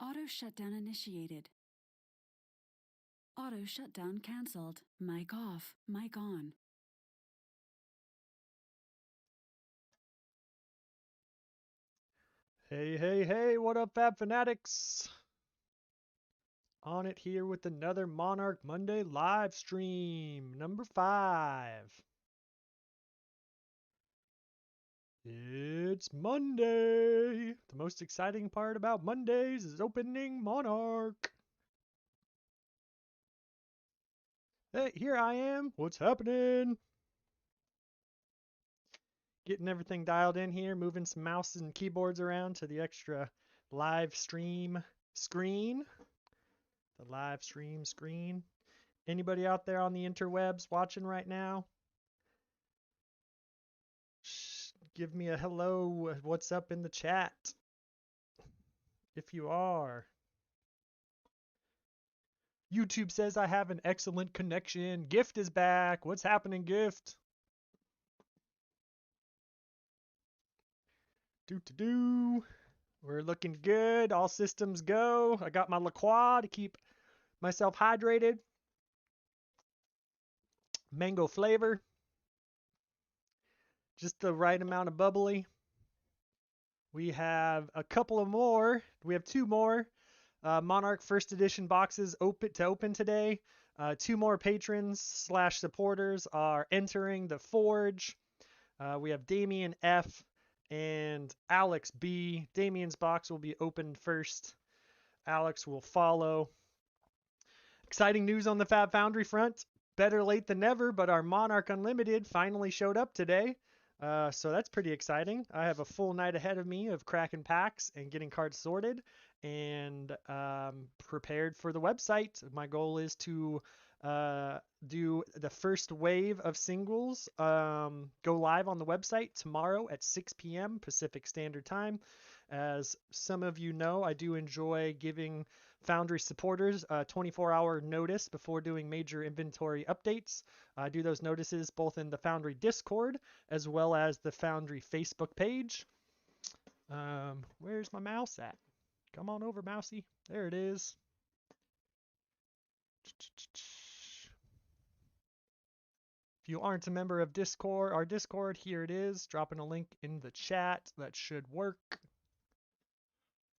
Auto shutdown initiated. Auto shutdown canceled. Mic off, mic on. Hey, what up, Fab Fanatics? On it here with another Monarch Monday live stream, number 5. It's Monday. The most exciting part about Mondays is opening Monarch. Hey, here I am. What's happening? Getting everything dialed in here, moving some mouses and keyboards around to the extra live stream screen. The live stream screen. Anybody out there on the interwebs watching right now? Give me a hello. What's up in the chat? If you are. YouTube says I have an excellent connection. Gift is back. What's happening, Gift? Do. We're looking good. All systems go. I got my La Croix to keep myself hydrated. Mango flavor. Just the right amount of bubbly. We have a couple of more. We have 2 more Monarch First Edition boxes open today. 2 more patrons / supporters are entering the Forge. We have Damien F and Alex B. Damien's box will be opened first. Alex will follow. Exciting news on the FaB Foundry front. Better late than never, but our Monarch Unlimited finally showed up today. So that's pretty exciting. I have a full night ahead of me of cracking packs and getting cards sorted and prepared for the website. My goal is to do the first wave of singles go live on the website tomorrow at 6 p.m. Pacific Standard Time. As some of you know, I do enjoy giving Foundry supporters a 24-hour notice before doing major inventory updates. I do those notices both in the Foundry Discord as well as the Foundry Facebook page. Where's my mouse at? Come on over, mousey. There it is. If you aren't a member of Discord, our Discord, here it is. Dropping a link in the chat. That should work.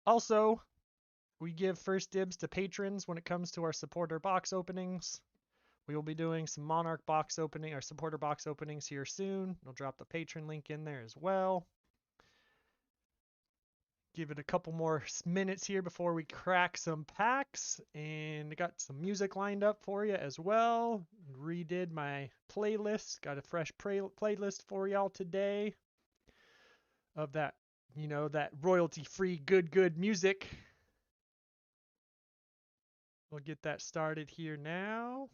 Also, we give first dibs to patrons when it comes to our supporter box openings. We will be doing some Monarch box opening, our supporter box openings here soon. I'll drop the patron link in there as well. Give it a couple more minutes here before we crack some packs, and I got some music lined up for you as well. Redid my playlist, got a fresh playlist for y'all today of that, that royalty-free good music. We'll get that started here now.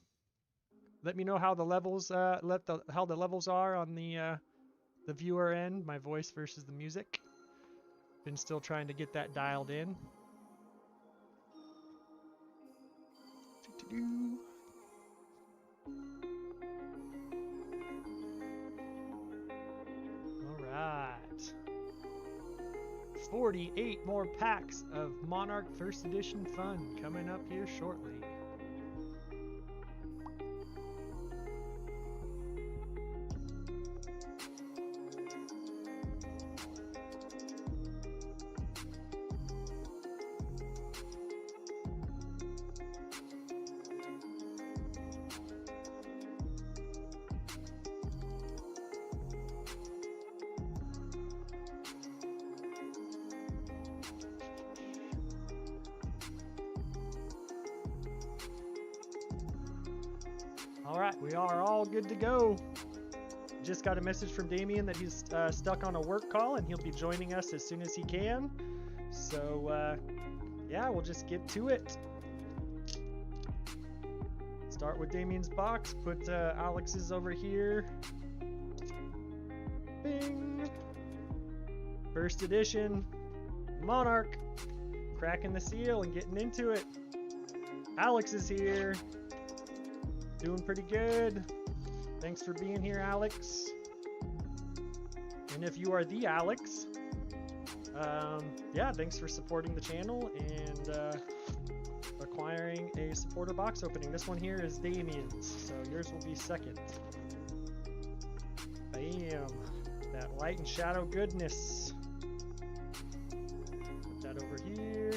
Let me know how the levels are on the viewer end, my voice versus the music. Been still trying to get that dialed in. All right. 48 more packs of Monarch First Edition fun coming up here shortly. All right, we are all good to go. Just got a message from Damien that he's stuck on a work call and he'll be joining us as soon as he can. So, yeah, we'll just get to it. Start with Damien's box, put Alex's over here. Bing! First edition, Monarch. Cracking the seal and getting into it. Alex is here. Doing pretty good. Thanks for being here, Alex. And if you are the Alex, Yeah, thanks for supporting the channel and acquiring a supporter box opening. This one here is Damien's, so yours will be second. Bam! That light and shadow goodness. Put that over here.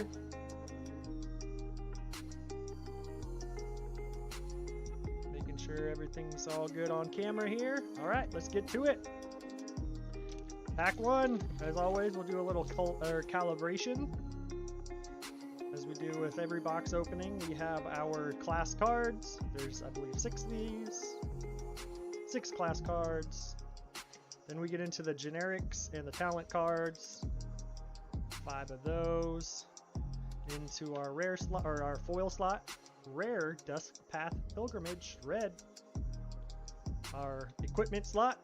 Making sure everything's all good on camera here. All right, let's get to it. Pack one, as always, we'll do a little calibration. As we do with every box opening, we have our class cards. There's, I believe, 6 of these. 6 class cards. Then we get into the generics and the talent cards. 5 of those. Into our rare slot, or our foil slot. Rare Dusk Path Pilgrimage, red. Our equipment slot.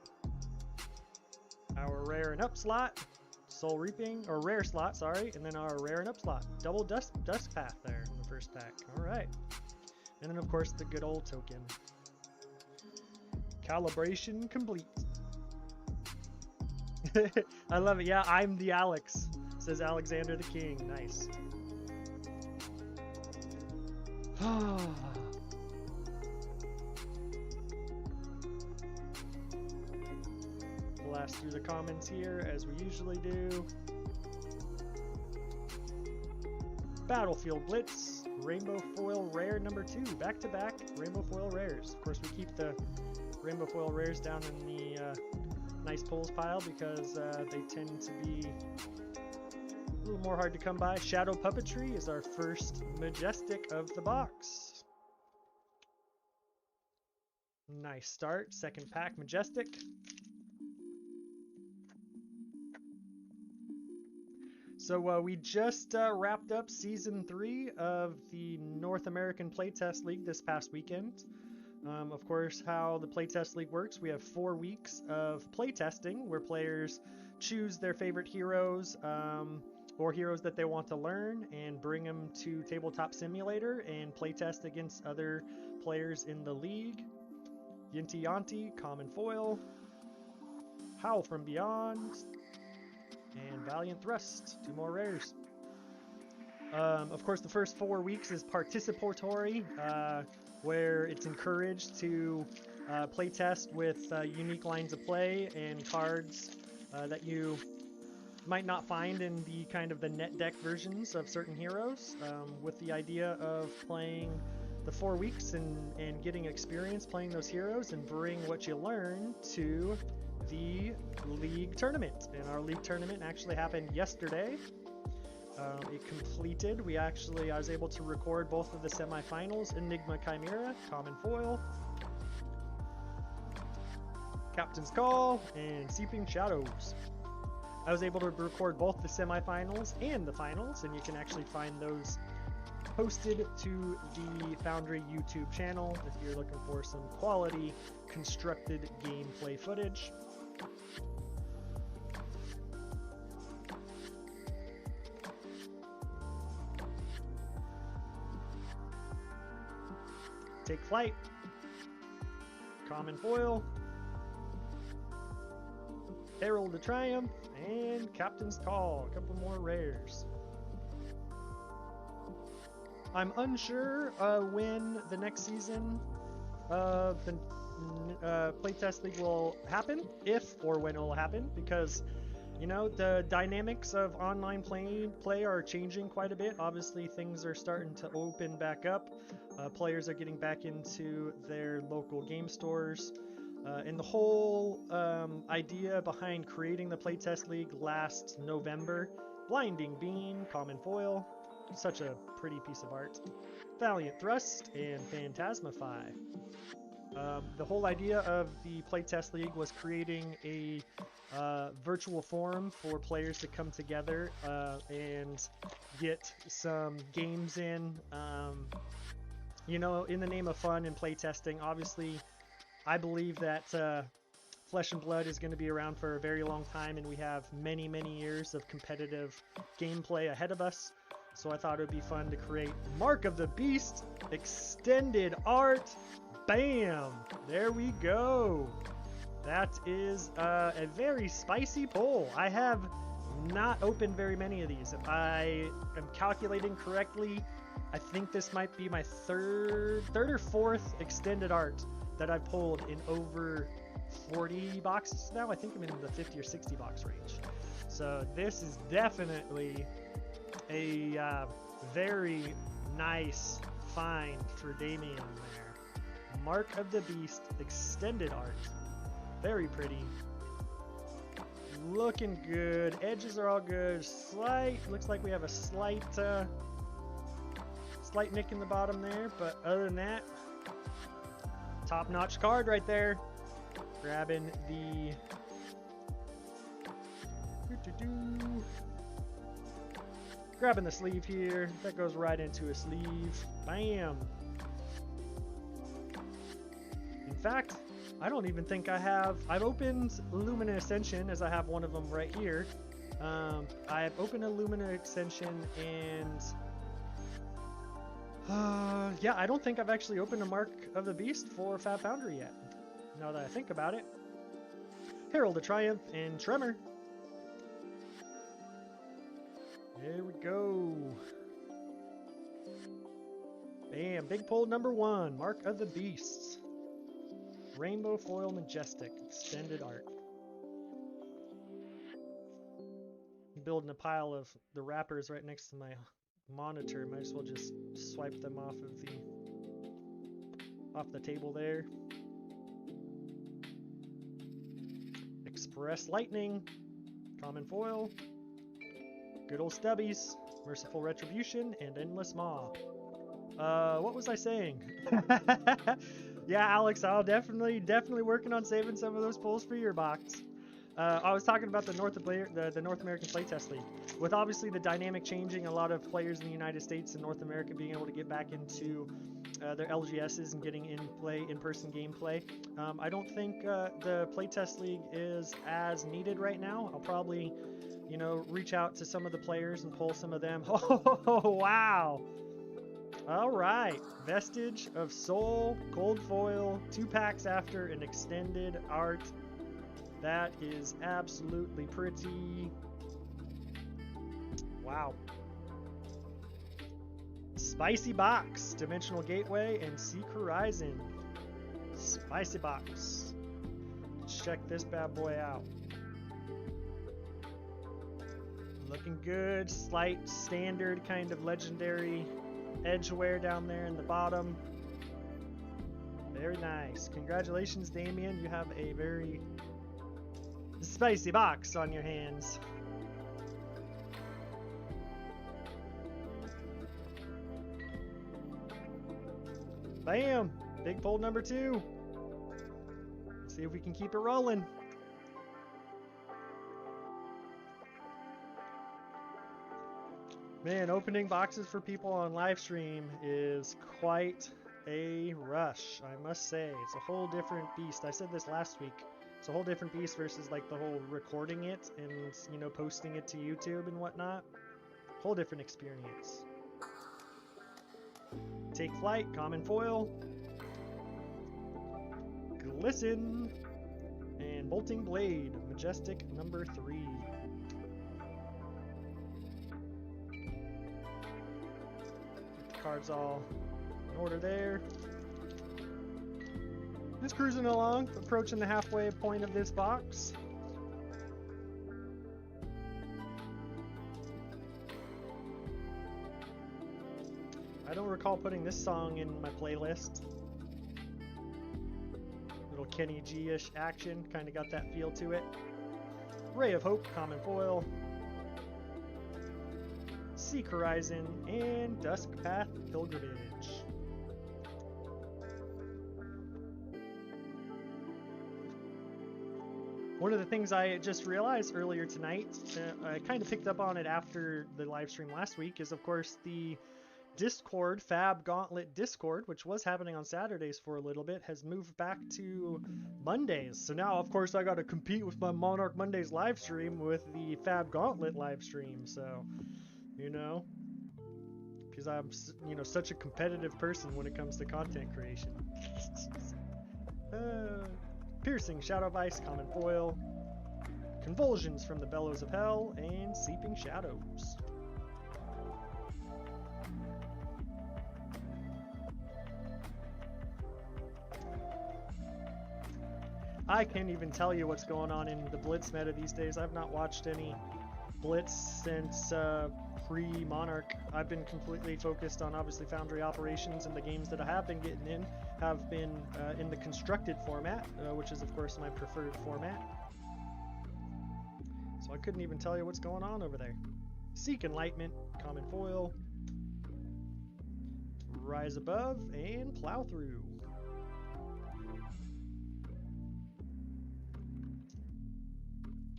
Our rare and up slot, Soul Reaping, or rare slot, sorry, and then our rare and up slot. Double Dusk Path there in the first pack. Alright. And then, of course, the good old token. Calibration complete. I love it. Yeah, I'm the Alex, says Alexander the King. Nice. Blast through the comments here as we usually do. Battlefield Blitz, Rainbow Foil Rare number 2, back-to-back Rainbow Foil Rares. Of course, we keep the Rainbow Foil Rares down in the nice pulls pile because they tend to be a little more hard to come by. Shadow Puppetry is our first Majestic of the box. Nice start. Second pack, Majestic. So we just wrapped up Season 3 of the North American Playtest League this past weekend. Of course, how the Playtest League works, we have 4 weeks of playtesting where players choose their favorite heroes or heroes that they want to learn and bring them to Tabletop Simulator and playtest against other players in the league. Yinty Yanti, Common Foil, Howl from Beyond, and Valiant Thrust, 2 more rares. Of course, the first 4 weeks is participatory, where it's encouraged to playtest with unique lines of play and cards that you might not find in the kind of the net deck versions of certain heroes, with the idea of playing the 4 weeks and getting experience playing those heroes and bring what you learn to the league tournament. And our league tournament actually happened yesterday. It completed. I was able to record both of the semifinals, Enigma Chimera, Common Foil, Captain's Call, and Seeping Shadows. I was able to record both the semifinals and the finals, and you can actually find those posted to the Foundry YouTube channel if you're looking for some quality constructed gameplay footage. Take Flight, Common Foil, Herald of Triumph, and Captain's Call. A couple more rares. I'm unsure when the next season of the Playtest League will happen, if or when it will happen, because you know the dynamics of online play are changing quite a bit. Obviously, things are starting to open back up. Players are getting back into their local game stores. And the whole idea behind creating the Playtest League last November, Blinding Beam, Common Foil, such a pretty piece of art, Valiant Thrust, and Phantasmify. The whole idea of the Playtest League was creating a virtual forum for players to come together and get some games in, you know, in the name of fun and playtesting. Obviously, I believe that Flesh and Blood is going to be around for a very long time, and we have many, many years of competitive gameplay ahead of us. So I thought it would be fun to create Mark of the Beast extended art. Bam! There we go. That is a very spicy pull. I have not opened very many of these. If I am calculating correctly, I think this might be my third or fourth extended art that I've pulled in over 40 boxes now. I think I'm in the 50 or 60 box range. So this is definitely a very nice find for Damien there. Mark of the Beast extended art. Very pretty. Looking good. Edges are all good. Looks like we have a slight nick in the bottom there, but other than that, top-notch card right there. Grabbing the grabbing the sleeve here. That goes right into a sleeve. Bam. In fact, I don't even think I've opened Lumina Ascension, as I have one of them right here. I've opened a Lumina Ascension, and yeah, I don't think I've actually opened a Mark of the Beast for FaB Foundry yet, now that I think about it. Herald of Triumph and Tremor. There we go. Bam, big pull number 1, Mark of the Beast. Rainbow Foil Majestic, extended art. I'm building a pile of the wrappers right next to my monitor. Might as well just swipe them off the table there. Express Lightning, common foil, good old stubbies, Merciful Retribution, and Endless Maw. What was I saying? Yeah, Alex, I'll definitely working on saving some of those pulls for your box. I was talking about the North American Playtest League. With obviously the dynamic changing, a lot of players in the United States and North America being able to get back into their LGSs and getting in-person gameplay. I don't think the Playtest League is as needed right now. I'll probably, reach out to some of the players and pull some of them. Oh, wow! All right, Vestige of Soul, gold foil, 2 packs after an extended art. That is absolutely pretty. Wow. Spicy Box, Dimensional Gateway, and Seek Horizon. Spicy Box. Let's check this bad boy out. Looking good. Slight standard kind of legendary edge wear down there in the bottom. Very nice. Congratulations, Damien. You have a very spicy box on your hands. Bam! Big pull number 2. Let's see if we can keep it rolling. Man, opening boxes for people on live stream is quite a rush, I must say. It's a whole different beast. I said this last week. It's a whole different beast versus like the whole recording it and, posting it to YouTube and whatnot. Whole different experience. Take Flight, common foil. Glisten. And Bolting Blade, Majestic number 3. Cards all in order there. Just cruising along, approaching the halfway point of this box. I don't recall putting this song in my playlist. Little Kenny G-ish action, kind of got that feel to it. Ray of Hope, common foil. Seek Horizon, and Dusk Path Pilgrimage. One of the things I just realized earlier tonight, I kind of picked up on it after the live stream last week, is of course the Discord, FaB Gauntlet Discord, which was happening on Saturdays for a little bit, has moved back to Mondays. So now, of course, I got to compete with my Monarch Mondays live stream with the FaB Gauntlet live stream. So, because I'm, such a competitive person when it comes to content creation. Piercing Shadow of Ice, common foil. Convulsions from the Bellows of Hell, and Seeping Shadows. I can't even tell you what's going on in the Blitz meta these days. I've not watched any Blitz since pre-Monarch. I've been completely focused on obviously Foundry operations, and the games that I have been getting in have been in the constructed format, which is of course my preferred format. So I couldn't even tell you what's going on over there. Seek Enlightenment, Common Foil, Rise Above, and Plow Through.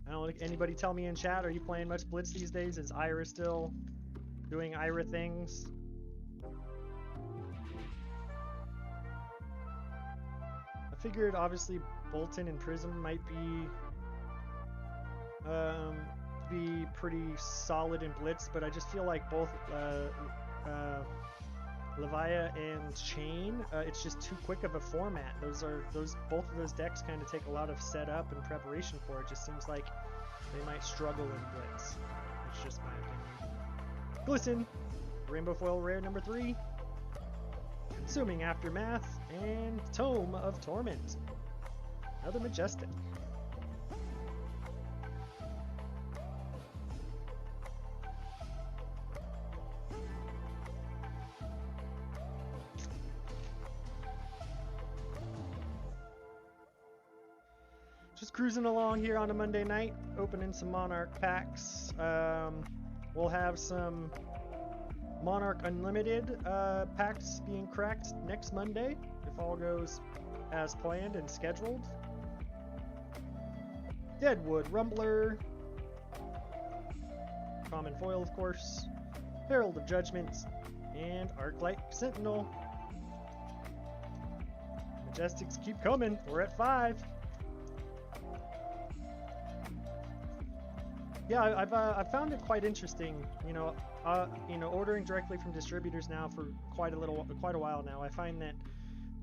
I don't know, anybody tell me in chat, are you playing much Blitz these days? Is Ira still doing Ira things? I figured obviously Bolton and Prism might be pretty solid in Blitz, but I just feel like both Levia and Chain, it's just too quick of a format. Both of those decks kind of take a lot of setup and preparation for it. Just seems like they might struggle in Blitz. That's just my opinion. Glisten, Rainbow Foil Rare number 3, Consuming Aftermath, and Tome of Torment. Another Majestic. Just cruising along here on a Monday night, opening some Monarch packs. We'll have some Monarch Unlimited packs being cracked next Monday, if all goes as planned and scheduled. Deadwood Rumbler, Common Foil of course, Herald of Judgment, and Arclight Sentinel. Majestics keep coming, we're at 5. Yeah, I've found it quite interesting. Ordering directly from distributors now for quite a while now. I find that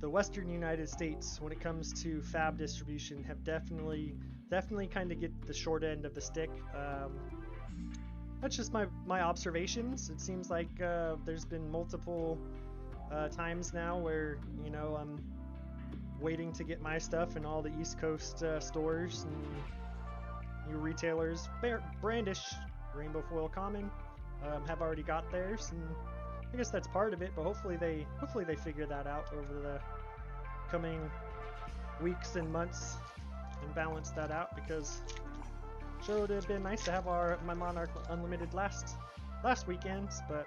the Western United States, when it comes to FaB distribution, have definitely kind of get the short end of the stick. That's just my observations. It seems like there's been multiple times now where I'm waiting to get my stuff in all the East Coast stores and new retailers. Brandish Rainbow Foil Common have already got theirs, and I guess that's part of it, but hopefully they figure that out over the coming weeks and months and balance that out, because sure would have been nice to have my Monarch Unlimited last weekend, but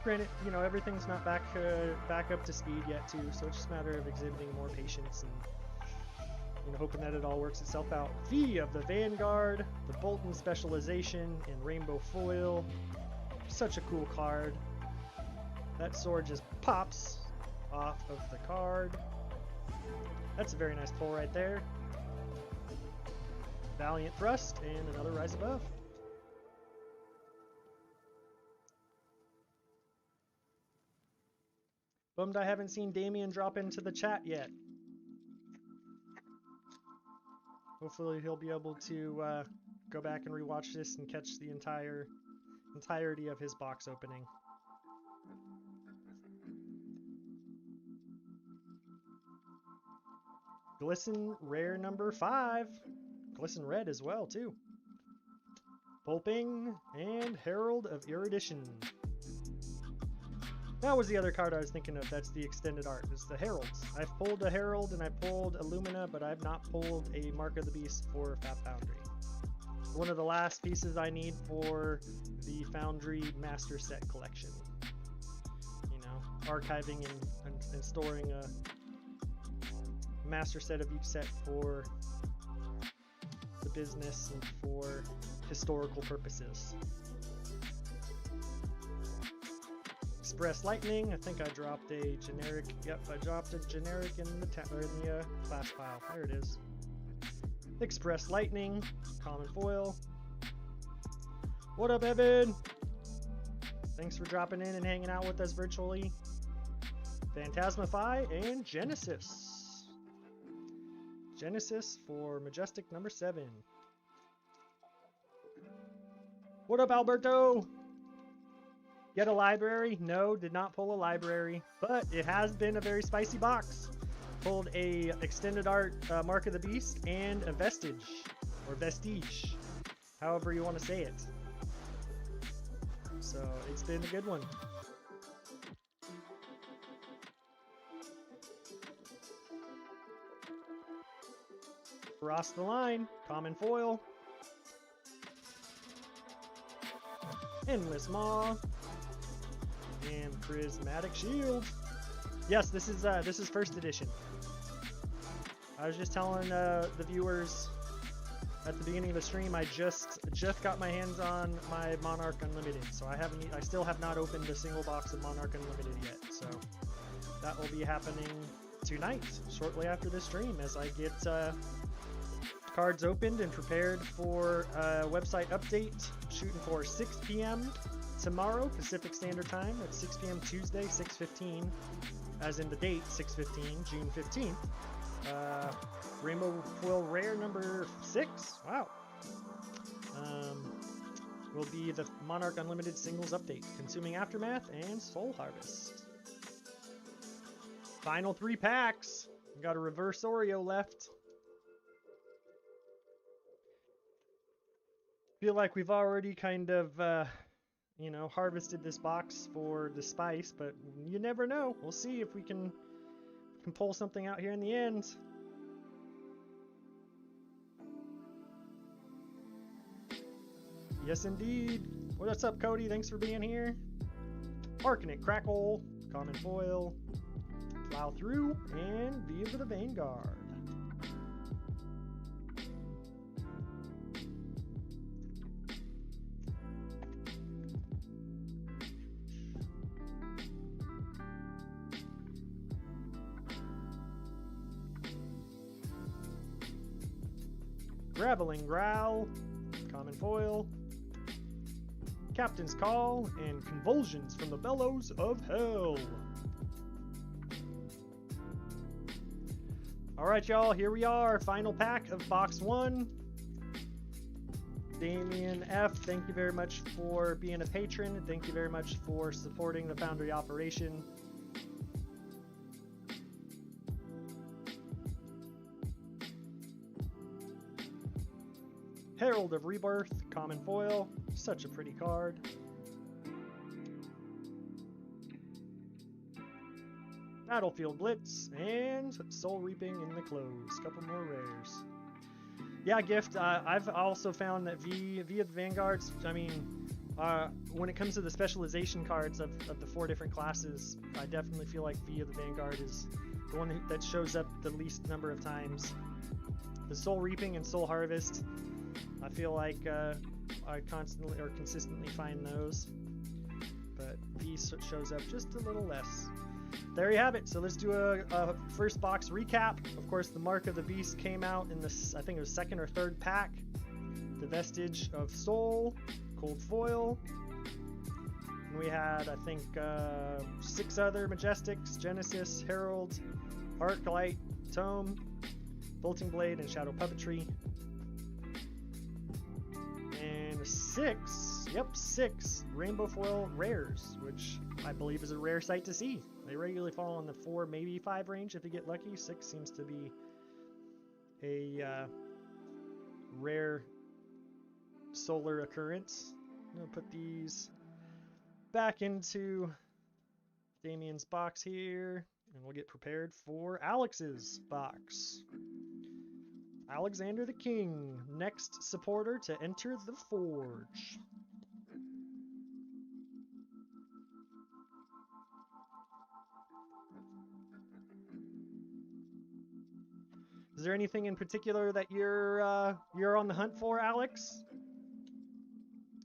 granted, everything's not back up to speed yet too, so it's just a matter of exhibiting more patience and hoping that it all works itself out. V of the Vanguard, the Bolton Specialization in Rainbow Foil. Such a cool card. That sword just pops off of the card. That's a very nice pull right there. Valiant Thrust, and another Rise Above. Bummed I haven't seen Damien drop into the chat yet. Hopefully he'll be able to go back and rewatch this and catch the entirety of his box opening. Glisten Rare number 5. Glisten Red as well too. Pulping and Herald of Erudition. That was the other card I was thinking of. That's the extended art. It's the Heralds. I've pulled a Herald and I pulled Illumina, but I've not pulled a Mark of the Beast for FaB Foundry. One of the last pieces I need for the Foundry Master Set collection. Archiving and storing a master set of each set for the business and for historical purposes. Express Lightning, I think I dropped a generic. Yep, I dropped a generic in the class file. There it is. Express Lightning, Common Foil. What up, Evan? Thanks for dropping in and hanging out with us virtually. Phantasmify and Genesis. Genesis for Majestic number 7. What up, Alberto? Get a library? No, did not pull a library, but it has been a very spicy box. Pulled a extended art Mark of the Beast and a vestige, or vestige, however you want to say it. So it's been a good one. Across the line, common foil. Endless Maw. And Prismatic Shield. Yes, this is first edition. I was just telling the viewers at the beginning of the stream, I just got my hands on my Monarch Unlimited, so I still have not opened a single box of Monarch Unlimited yet. So that will be happening tonight, shortly after this stream, as I get cards opened and prepared for a website update. Shooting for 6 p.m. tomorrow Pacific Standard Time. It's 6 p.m. Tuesday, 6:15, as in the date 6:15, June 15th. Rainbow Foil Rare number 6. Wow. Will be the Monarch Unlimited Singles Update, Consuming Aftermath and Soul Harvest. Final 3 packs. We got a reverse Oreo left. Feel like we've already kind of, harvested this box for the spice, but you never know. We'll see if we can pull something out here in the end. Yes, indeed. What's up, Cody? Thanks for being here. Arcanate Crackle, common foil, Plow Through, and V of the Vanguard. Graveling Growl, common foil, Captain's Call, and Convulsions from the Bellows of Hell. Alright, y'all, here we are. Final pack of box 1. Damien F., thank you very much for being a patron. Thank you very much for supporting the Foundry operation. Herald of Rebirth, common foil, such a pretty card. Battlefield Blitz, and Soul Reaping in the close. Couple more rares. Yeah, Gift, I've also found that V of the Vanguards, when it comes to the specialization cards of the 4 different classes, I definitely feel like V of the Vanguard is the one that shows up the least number of times. The Soul Reaping and Soul Harvest, I feel like I constantly or consistently find those, but V shows up just a little less. There you have it. So let's do a first box recap. Of course, the Mark of the Beast came out in this, I think it was 2nd or 3rd pack. The Vestige of Soul, Cold Foil. And we had, I think, 6 other Majestics: Genesis, Herald, Arclight, Tome, Bolting Blade, and Shadow Puppetry. And 6 Rainbow Foil Rares, which I believe is a rare sight to see. They regularly fall in the 4, maybe 5 range if you get lucky. 6 seems to be a rare solar occurrence. I'm going to put these back into Damien's box here, and we'll get prepared for Alex's box. Alexander the King, next supporter to enter the Forge. Is there anything in particular that you're on the hunt for, Alex?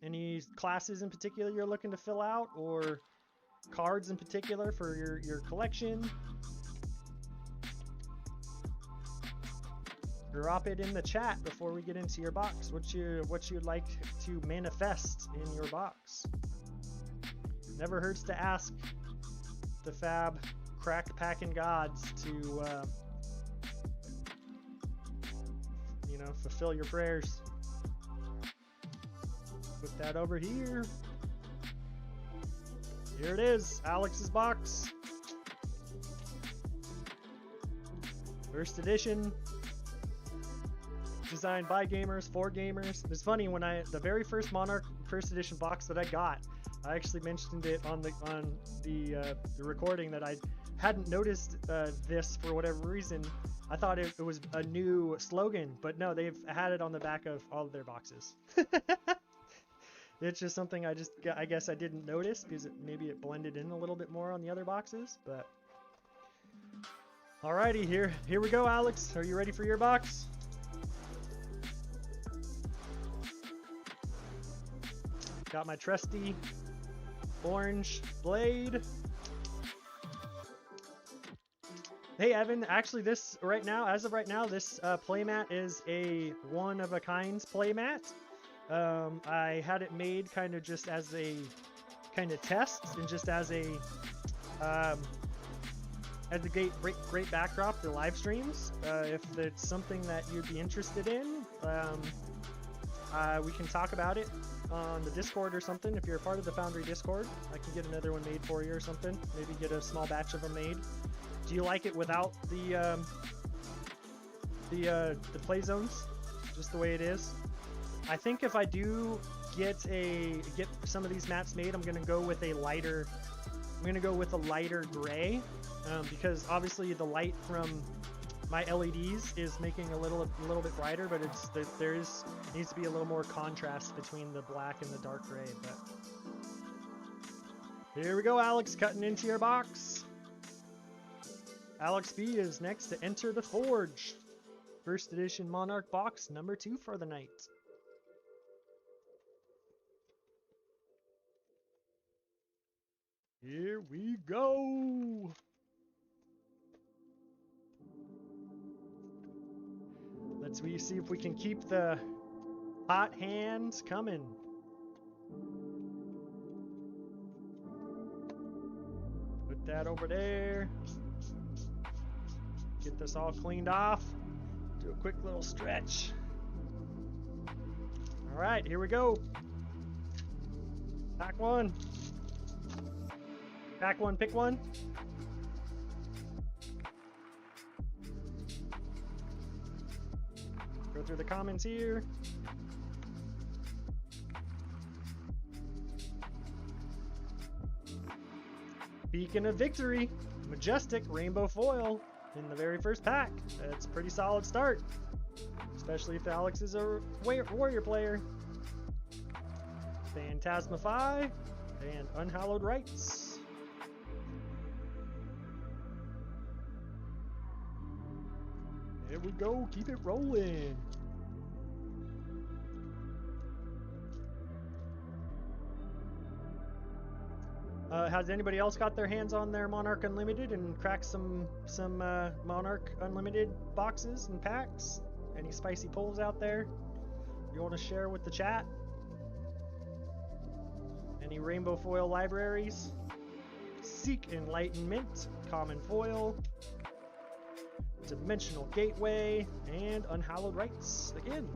Any classes in particular you're looking to fill out, or cards in particular for your collection? Drop it in the chat before we get into your box. What you'd like to manifest in your box. Never hurts to ask the FaB crack packing gods to fulfill your prayers. Put that over here. Here it is, Alex's box. First edition. Designed by gamers, for gamers. It's funny, when the very first Monarch First Edition box that I got, I actually mentioned it on the recording that I hadn't noticed this for whatever reason. I thought it was a new slogan, but no, they've had it on the back of all of their boxes. It's just something I guess I didn't notice because maybe it blended in a little bit more on the other boxes, but alrighty, here we go, Alex. Are you ready for your box? Got my trusty orange blade. Hey Evan, actually as of right now, this playmat is a one-of-a-kind playmat. I had it made kind of just as a kind of test and just as a great backdrop to live streams. If it's something that you'd be interested in, we can talk about it on the Discord or something. If you're a part of the Foundry Discord, I can get another one made for you or something. Maybe get a small batch of them made. Do you like it without the play zones, just the way it is? I think if I do get some of these mats made, I'm gonna go with a lighter gray, because obviously the light from my LEDs is making a little bit brighter, but needs to be a little more contrast between the black and the dark gray. But here we go, Alex, cutting into your box. Alex B is next to enter the Forge. First edition Monarch box number 2 for the night. Here we go. Let's see if we can keep the hot hands coming. Put that over there. Get this all cleaned off. Do a quick little stretch. All right, here we go. Pack one. Pack one, pick one. Go through the comments here. Beacon of Victory, Majestic Rainbow Foil in the very first pack. That's a pretty solid start, especially if Alex is a warrior player. Phantasmify and Unhallowed Rites. There we go, keep it rolling. Has anybody else got their hands on their Monarch Unlimited and cracked some Monarch Unlimited boxes and packs? Any spicy pulls out there you want to share with the chat? Any rainbow foil libraries? Seek Enlightenment, common foil, Dimensional Gateway, and Unhallowed Rites again.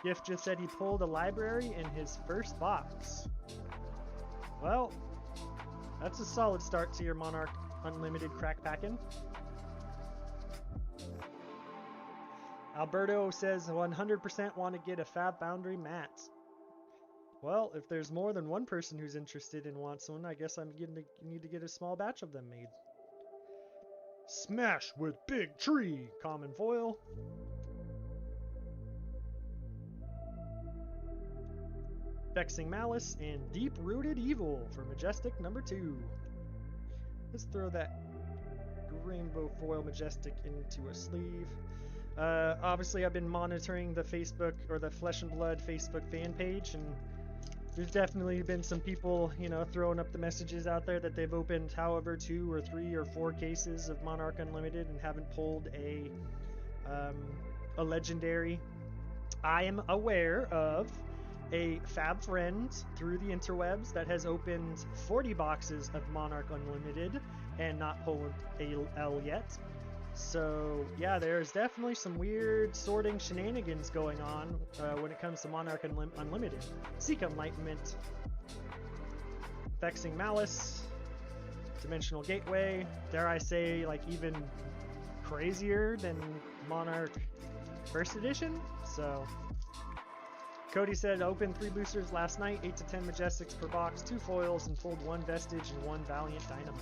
Gift just said he pulled a library in his first box. Well, that's a solid start to your Monarch Unlimited crack packing. Alberto says 100% want to get a FaB Foundry mat. Well, if there's more than one person who's interested and wants one, I guess need to get a small batch of them made. Smash with Big Tree, common foil. Vexing Malice and Deep Rooted Evil for Majestic number 2. Let's throw that rainbow foil Majestic into a sleeve. Obviously I've been monitoring the Facebook or the Flesh and Blood Facebook fan page, and there's definitely been some people, throwing up the messages out there that they've opened however 2 or 3 or 4 cases of Monarch Unlimited and haven't pulled a legendary. I am aware of a FaB friend through the interwebs that has opened 40 boxes of Monarch Unlimited and not pulled a L yet. So yeah, there's definitely some weird sorting shenanigans going on when it comes to Monarch Unlimited. Seek Enlightenment, Vexing Malice, Dimensional Gateway, dare I say, like even crazier than Monarch First Edition. So Cody said opened 3 boosters last night, 8 to 10 Majestics per box, 2 foils, and pulled 1 Vestige and 1 Valiant Dynamo.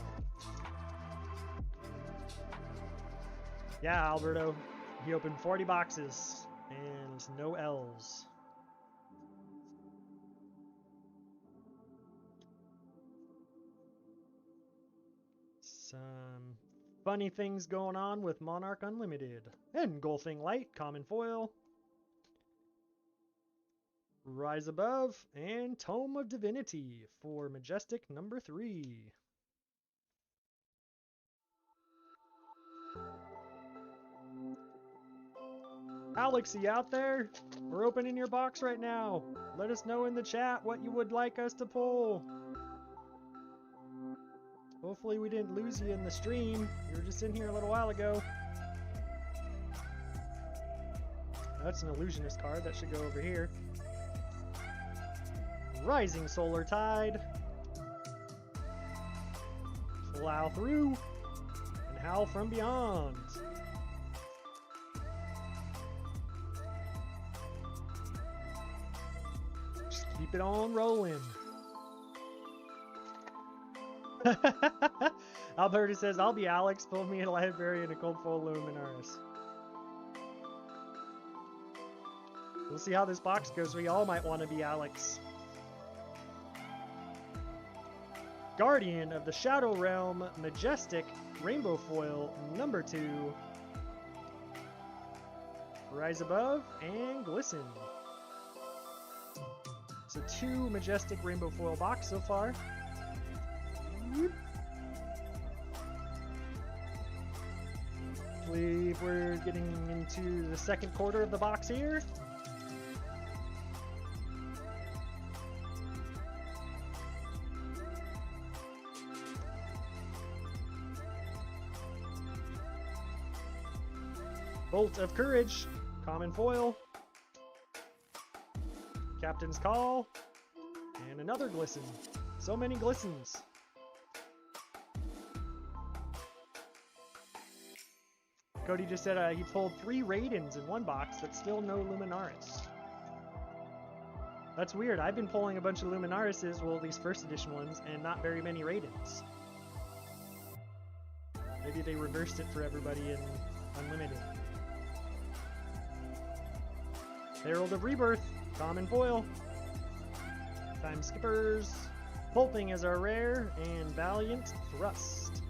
Yeah, Alberto, he opened 40 boxes and no L's. Some funny things going on with Monarch Unlimited. Engulfing Light, common foil. Rise Above, and Tome of Divinity for Majestic number 3. Alex, are you out there? We're opening your box right now. Let us know in the chat what you would like us to pull. Hopefully we didn't lose you in the stream. You were just in here a little while ago. That's an Illusionist card. That should go over here. Rising Solar Tide. Plow Through. And Howl from Beyond. Just keep it on rolling. Alberta says, I'll be Alex. Pull me a library and a cold full Luminaris. We'll see how this box goes. We all might want to be Alex. Guardian of the Shadow Realm, Majestic, Rainbow Foil, number 2. Rise Above, and Glisten. So 2 Majestic Rainbow Foil box so far. I believe we're getting into the second quarter of the box here. Bolt of Courage, common foil, Captain's Call, and another Glisten. So many Glistens. Cody just said he pulled 3 Raidens in one box, but still no Luminaris. That's weird. I've been pulling a bunch of Luminarises, well, these first edition ones, and not very many Raidens. Maybe they reversed it for everybody in Unlimited. Herald of Rebirth, common foil. Time Skippers, Pulping is our rare, and Valiant Thrust.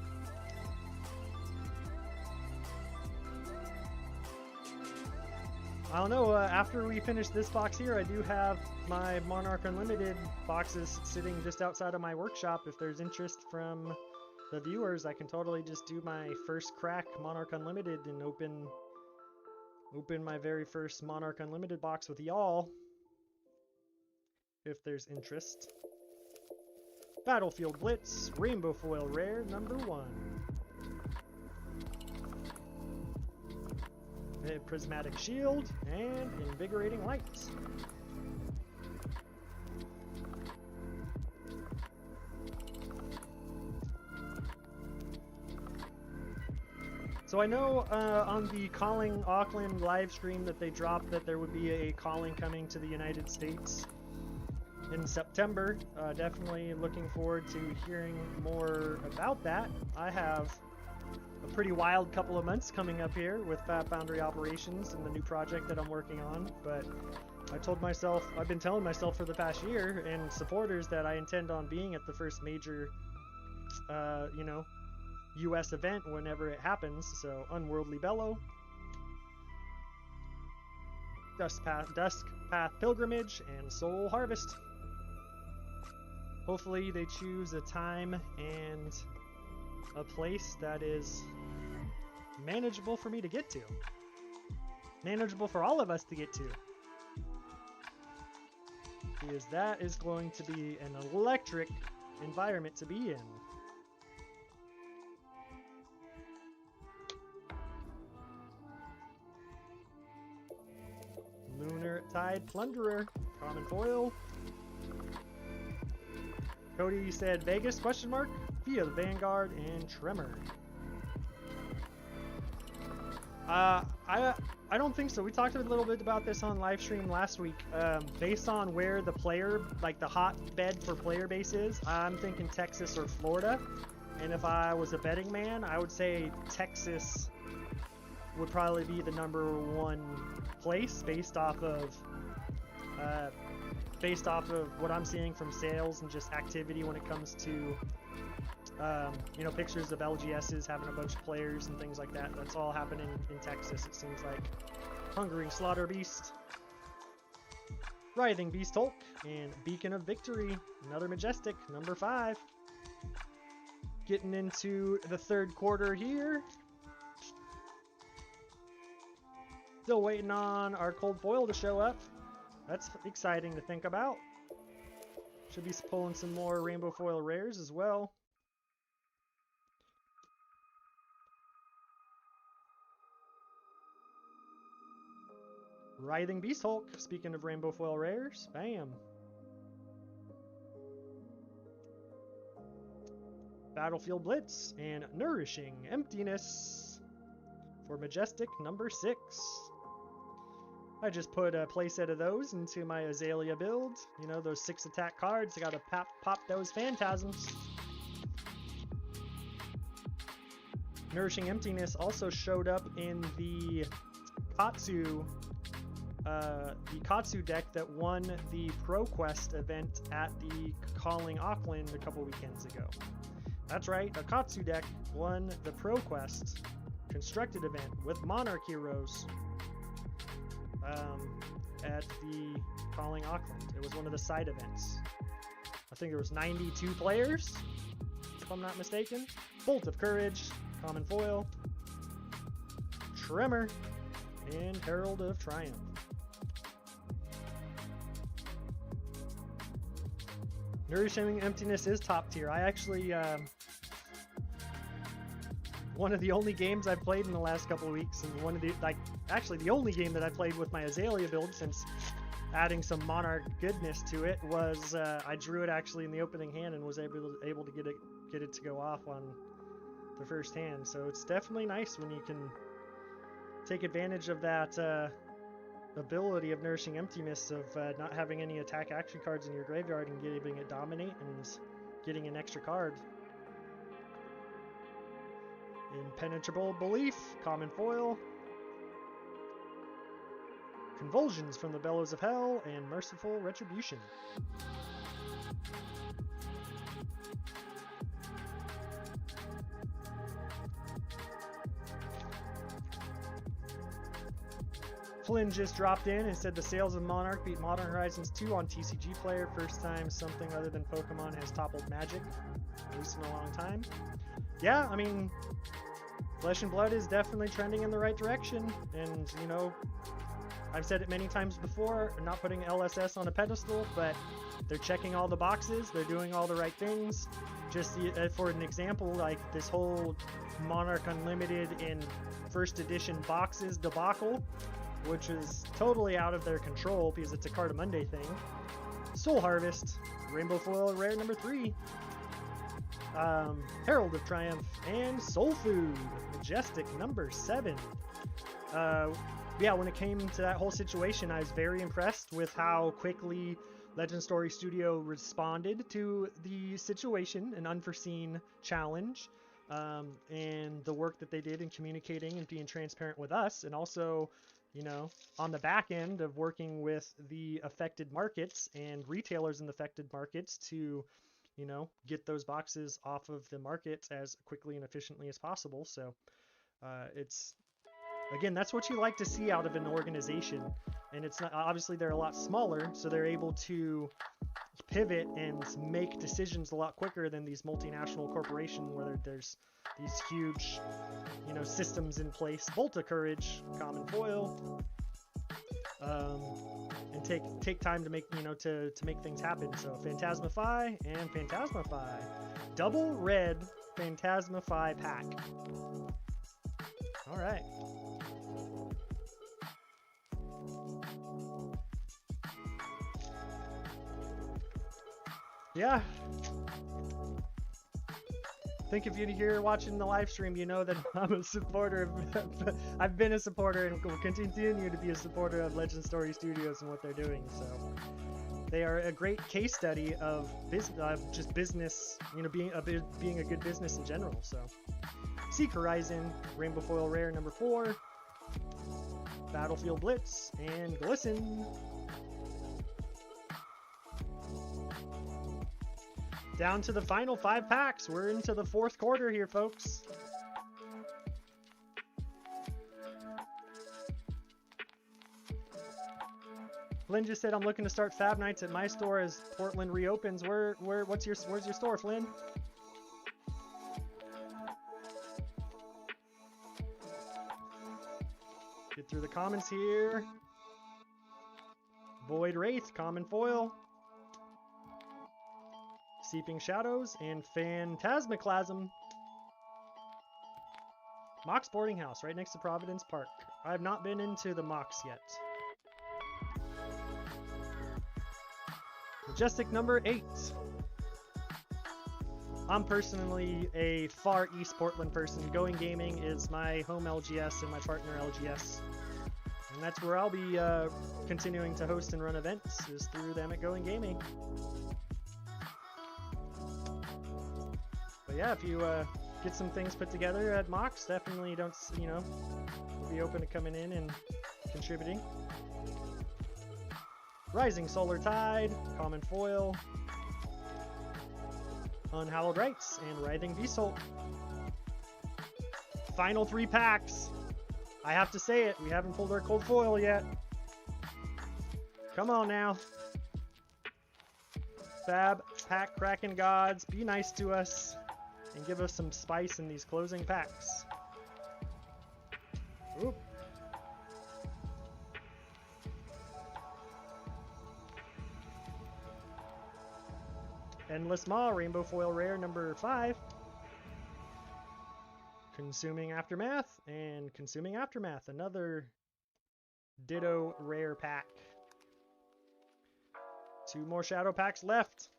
I don't know, after we finish this box here, I do have my Monarch Unlimited boxes sitting just outside of my workshop. If there's interest from the viewers, I can totally just do my first crack Monarch Unlimited and open my very first Monarch Unlimited box with y'all, if there's interest. Battlefield Blitz, Rainbow Foil Rare, number 1. A Prismatic Shield, and Invigorating Light. So I know on the Calling Auckland live stream that they dropped that there would be a calling coming to the United States in September. Definitely looking forward to hearing more about that. I have a pretty wild couple of months coming up here with FaB Foundry operations and the new project that I'm working on, but I've been telling myself for the past year and supporters that I intend on being at the first major, US event whenever it happens. So Unworldly Bellow, Dusk Path Pilgrimage, and Soul Harvest. Hopefully they choose a time and a place that is manageable for me to get to. Manageable for all of us to get to. because that is going to be an electric environment to be in. Lunar Tide Plunderer, common foil. Cody said Vegas, question mark, via the Vanguard and Tremor. I don't think so. We talked a little bit about this on live stream last week. Based on where the player, like the hotbed for player base is, I'm thinking Texas or Florida. And if I was a betting man, I would say Texas would probably be the #1 place based off of what I'm seeing from sales and just activity when it comes to you know, pictures of LGSs having a bunch of players and things like that. That's all happening in Texas, it seems like. Hungering Slaughter Beast, Writhing Beast Hulk, and Beacon of Victory, another Majestic, #5. Getting into the third quarter here. Still waiting on our cold foil to show up. That's exciting to think about. Should be pulling some more rainbow foil rares as well. Writhing Beast Hulk, speaking of rainbow foil rares, bam. Battlefield Blitz and Nourishing Emptiness for Majestic #6. I just put a playset of those into my Azalea build. You know, those 6 attack cards. I gotta pop those phantasms. Nourishing Emptiness also showed up in the Katsu deck that won the ProQuest event at the Calling Auckland a couple weekends ago. That's right, a Katsu deck won the ProQuest constructed event with Monarch heroes at the Calling Auckland. It was one of the side events. I think there was 92 players, if I'm not mistaken. Bolt of Courage, common foil, Tremor, and Herald of Triumph. Nourishing Emptiness is top tier. I actually, one of the only games I've played in the last couple of weeks, and one of the, actually the only game that I played with my Azalea build since adding some Monarch goodness to it was, I drew it actually in the opening hand and was able to get it to go off on the first hand. So it's definitely nice when you can take advantage of that, ability of Nourishing Emptiness of not having any attack action cards in your graveyard and getting it dominate and getting an extra card. Impenetrable Belief, common foil, Convulsions from the Bellows of Hell, and Merciful Retribution. Flynn just dropped in and said the sales of Monarch beat Modern Horizons 2 on TCG Player. First time something other than Pokemon has toppled Magic, at least in a long time. Yeah, I mean, Flesh and Blood is definitely trending in the right direction. And, you know, I've said it many times before, I'm not putting LSS on a pedestal, but they're checking all the boxes, they're doing all the right things. Just for an example, like this whole Monarch Unlimited in First Edition Boxes debacle, which is totally out of their control because it's a Card of Monday thing. Soul Harvest, Rainbow Foil Rare #3, Herald of Triumph, and Soul Food, Majestic #7. Yeah, when it came to that whole situation, I was very impressed with how quickly Legend Story Studio responded to the situation, an unforeseen challenge, and the work that they did in communicating and being transparent with us, and also, you know, on the back end of working with the affected markets and retailers in the affected markets to, you know, get those boxes off of the market as quickly and efficiently as possible. So it's, again, that's what you like to see out of an organization. And it's not, obviously they're a lot smaller, so they're able to pivot and make decisions a lot quicker than these multinational corporations where there's these huge, you know, systems in place. Bolt of Courage, common foil, and take time to make to make things happen. So Phantasmify and Phantasmify, double red Phantasmify pack. All right. Yeah. I think if you're here watching the live stream, you know that I'm a supporter of, I've been a supporter and will continue to be a supporter of Legend Story Studios and what they're doing. So they are a great case study of just business, being a good business in general. So Seek Horizon, Rainbow Foil Rare number 4, Battlefield Blitz, and Glisten. Down to the final 5 packs. We're into the 4th quarter here, folks. Flynn just said, I'm looking to start Fab Nights at my store as Portland reopens. Where's your store, Flynn? Get through the comments here. Void Wraith, common foil. Seeping Shadows, and Phantasmaclasm. Mox Boarding House, right next to Providence Park. I have not been into the Mox yet. Majestic number 8. I'm personally a far East Portland person. Going Gaming is my home LGS and my partner LGS. And that's where I'll be continuing to host and run events, is through them at Going Gaming. But yeah, if you get some things put together at Mox, definitely don't, be open to coming in and contributing. Rising Solar Tide, common foil, Unhallowed Rites, and Writhing Beast. Final 3 packs. I have to say it, we haven't pulled our cold foil yet. Come on now. Fab, pack cracking gods, be nice to us and give us some spice in these closing packs. Oop. Endless Maw, Rainbow Foil Rare number 5. Consuming Aftermath, and Consuming Aftermath, another Ditto Rare pack. 2 more Shadow packs left.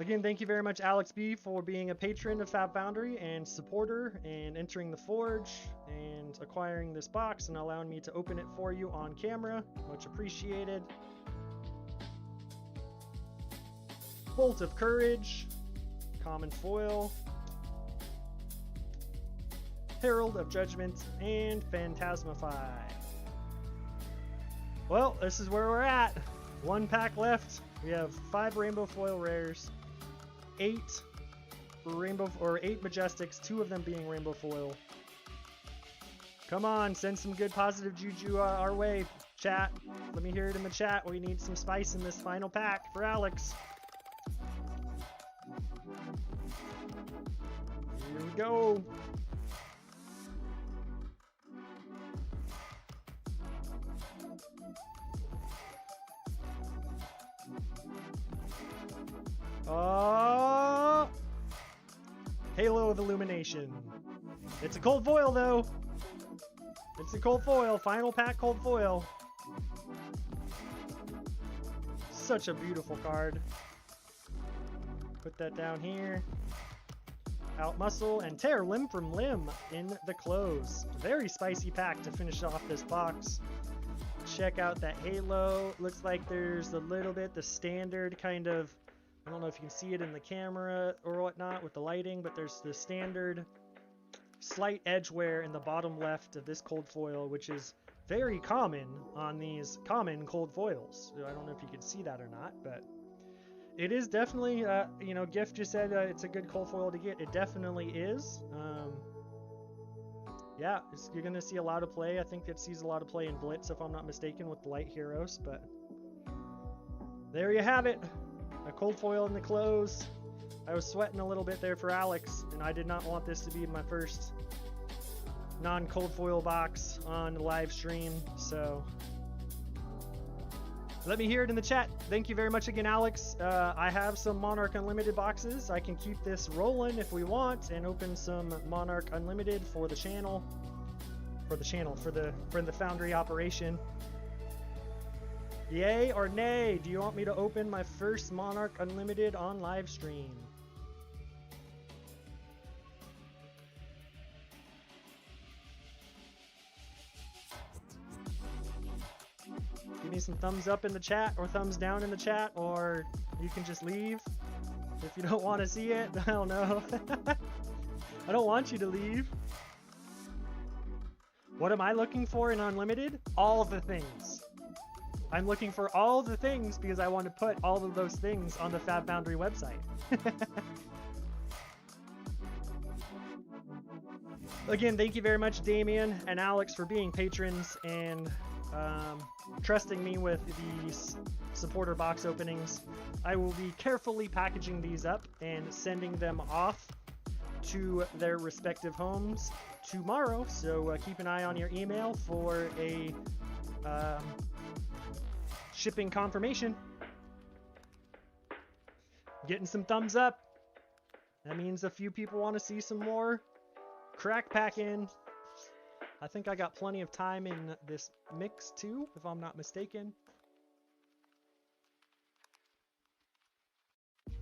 Again, thank you very much, Alex B, for being a patron of FaB Foundry and supporter and entering the Forge and acquiring this box and allowing me to open it for you on camera. Much appreciated. Bolt of Courage, common foil, Herald of Judgment, and Phantasmify. Well, this is where we're at. 1 pack left. We have 5 rainbow foil rares, 8 Majestics, 2 of them being rainbow foil. Come on, send some good positive juju our way, chat. Let me hear it in the chat. We need some spice in this final pack for Alex. Here we go. Halo of Illumination. It's a cold foil though. It's a cold foil. Final pack cold foil. Such a beautiful card. Put that down here. Outmuscle and Tear Limb from Limb in the close. Very spicy pack to finish off this box. Check out that halo. Looks like there's a little bit the standard kind of, I don't know if you can see it in the camera or whatnot with the lighting, but there's the standard slight edge wear in the bottom left of this cold foil, which is very common on these common cold foils. I don't know if you can see that or not, but it is definitely, Gift just said it's a good cold foil to get. It definitely is. Yeah, you're going to see a lot of play. I think it sees a lot of play in Blitz, if I'm not mistaken, with the Light Heroes, but there you have it. A cold foil in the close. I was sweating a little bit there for Alex, and I did not want this to be my first non-cold foil box on the live stream, so let me hear it in the chat. Thank you very much again, Alex. I have some Monarch Unlimited boxes. I can keep this rolling if we want and open some Monarch Unlimited for the channel. For the Foundry operation. Yay or nay? Do you want me to open my first Monarch Unlimited on live stream? Give me some thumbs up in the chat or thumbs down in the chat, or you can just leave if you don't want to see it. I don't know. I don't want you to leave. What am I looking for in Unlimited? All the things. I'm looking for all the things because I want to put all of those things on the FaB Foundry website. Again, thank you very much, Damien and Alex, for being patrons and trusting me with these supporter box openings. I will be carefully packaging these up and sending them off to their respective homes tomorrow, so keep an eye on your email for a shipping confirmation. Getting some thumbs up. That means a few people want to see some more crack packing. I think I got plenty of time in this mix too, if I'm not mistaken.